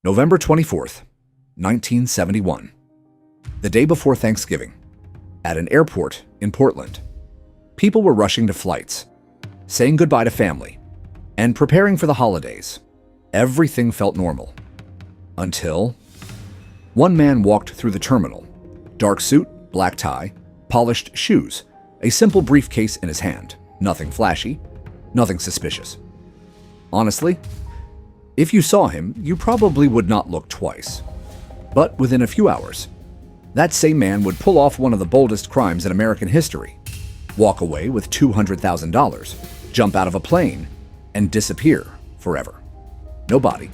November 24th, 1971. The day before Thanksgiving, at an airport in Portland, people were rushing to flights, saying goodbye to family, and preparing for the holidays. Everything felt normal. Until one man walked through the terminal. Dark suit, black tie, polished shoes, a simple briefcase in his hand. Nothing flashy, nothing suspicious. Honestly, if you saw him, you probably would not look twice. But within a few hours, that same man would pull off one of the boldest crimes in American history, walk away with $200,000, jump out of a plane, and disappear forever. No body,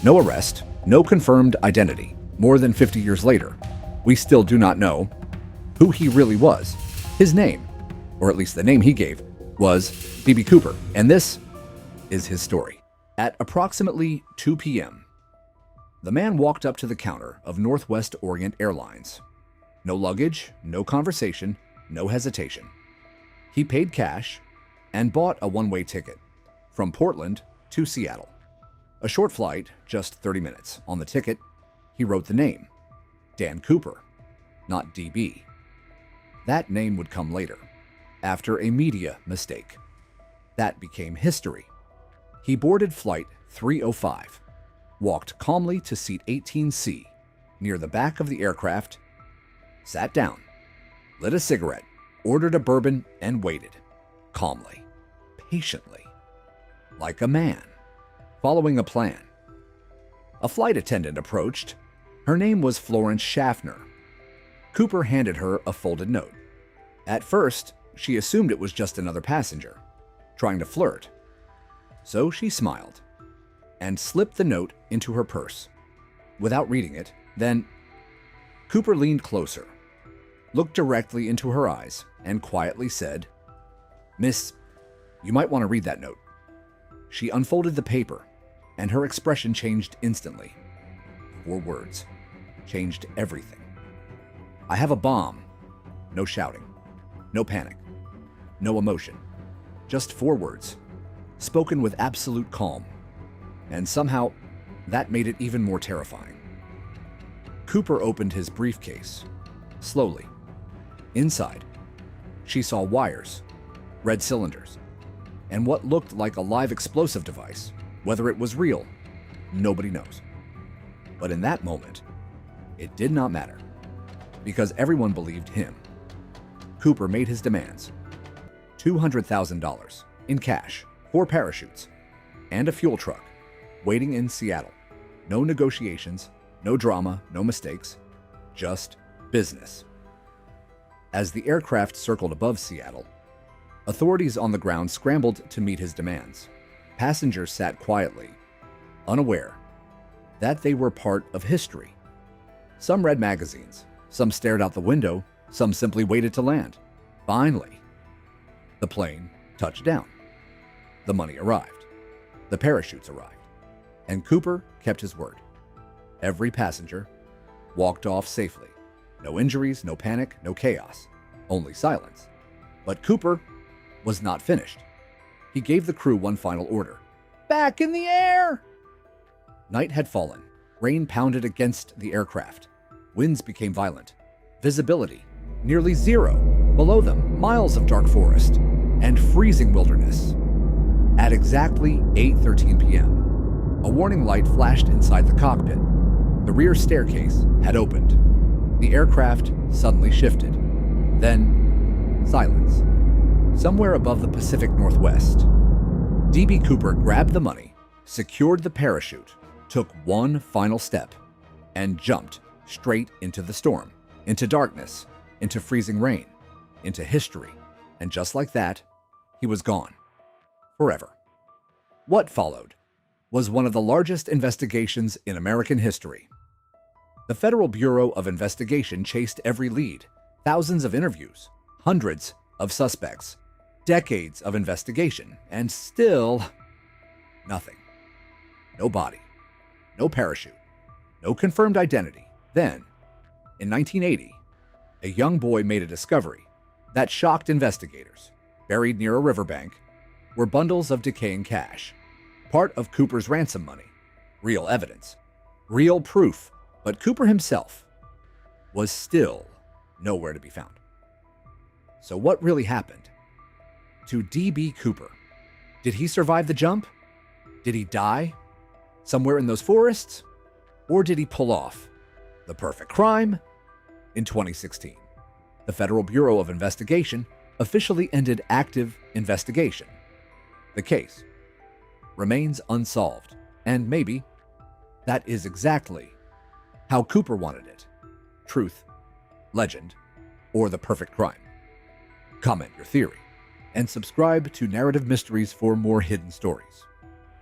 no arrest, no confirmed identity. More than 50 years later, we still do not know who he really was. His name, or at least the name he gave, was B.B. Cooper, and this is his story. At approximately 2 p.m., the man walked up to the counter of Northwest Orient Airlines. No luggage, no conversation, no hesitation. He paid cash and bought a one-way ticket from Portland to Seattle. A short flight, just 30 minutes. On the ticket, he wrote the name, Dan Cooper, not DB. That name would come later, after a media mistake. That became history. He boarded Flight 305, walked calmly to seat 18C, near the back of the aircraft, sat down, lit a cigarette, ordered a bourbon, and waited, calmly, patiently, like a man, following a plan. A flight attendant approached. Her name was Florence Schaffner. Cooper handed her a folded note. At first, she assumed it was just another passenger, trying to flirt. So she smiled and slipped the note into her purse. Without reading it, then Cooper leaned closer, looked directly into her eyes, and quietly said, "Miss, you might want to read that note." She unfolded the paper, and her expression changed instantly. 4 words changed everything. "I have a bomb." No shouting, no panic, no emotion. Just 4 words, spoken with absolute calm. And somehow, that made it even more terrifying. Cooper opened his briefcase, slowly. Inside, she saw wires, red cylinders, and what looked like a live explosive device. Whether it was real, nobody knows. But in that moment, it did not matter, because everyone believed him. Cooper made his demands. $200,000 in cash, 4 parachutes, and a fuel truck waiting in Seattle. No negotiations, no drama, no mistakes, just business. As the aircraft circled above Seattle, authorities on the ground scrambled to meet his demands. Passengers sat quietly, unaware that they were part of history. Some read magazines, some stared out the window, some simply waited to land. Finally, the plane touched down. The money arrived. The parachutes arrived. And Cooper kept his word. Every passenger walked off safely. No injuries, no panic, no chaos, only silence. But Cooper was not finished. He gave the crew one final order. "Back in the air!" Night had fallen. Rain pounded against the aircraft. Winds became violent. Visibility nearly zero. Below them, miles of dark forest and freezing wilderness. At exactly 8:13 p.m., a warning light flashed inside the cockpit. The rear staircase had opened. The aircraft suddenly shifted. Then, silence. Somewhere above the Pacific Northwest, D.B. Cooper grabbed the money, secured the parachute, took one final step, and jumped straight into the storm, into darkness, into freezing rain, into history. And just like that, he was gone. Forever. What followed was one of the largest investigations in American history. The Federal Bureau of Investigation chased every lead, thousands of interviews, hundreds of suspects, decades of investigation, and still nothing. No body, no parachute, no confirmed identity. Then, in 1980, a young boy made a discovery that shocked investigators. Buried near a riverbank were bundles of decaying cash, part of Cooper's ransom money, real evidence. Real proof, but Cooper himself was still nowhere to be found. So what really happened to D.B. Cooper? Did he survive the jump? Did he die somewhere in those forests? Or did he pull off the perfect crime in 2016? The Federal Bureau of Investigation officially ended active investigation. The case remains unsolved, and maybe that is exactly how Cooper wanted it. Truth, legend, or the perfect crime? Comment your theory, and subscribe to Narrative Mysteries for more hidden stories.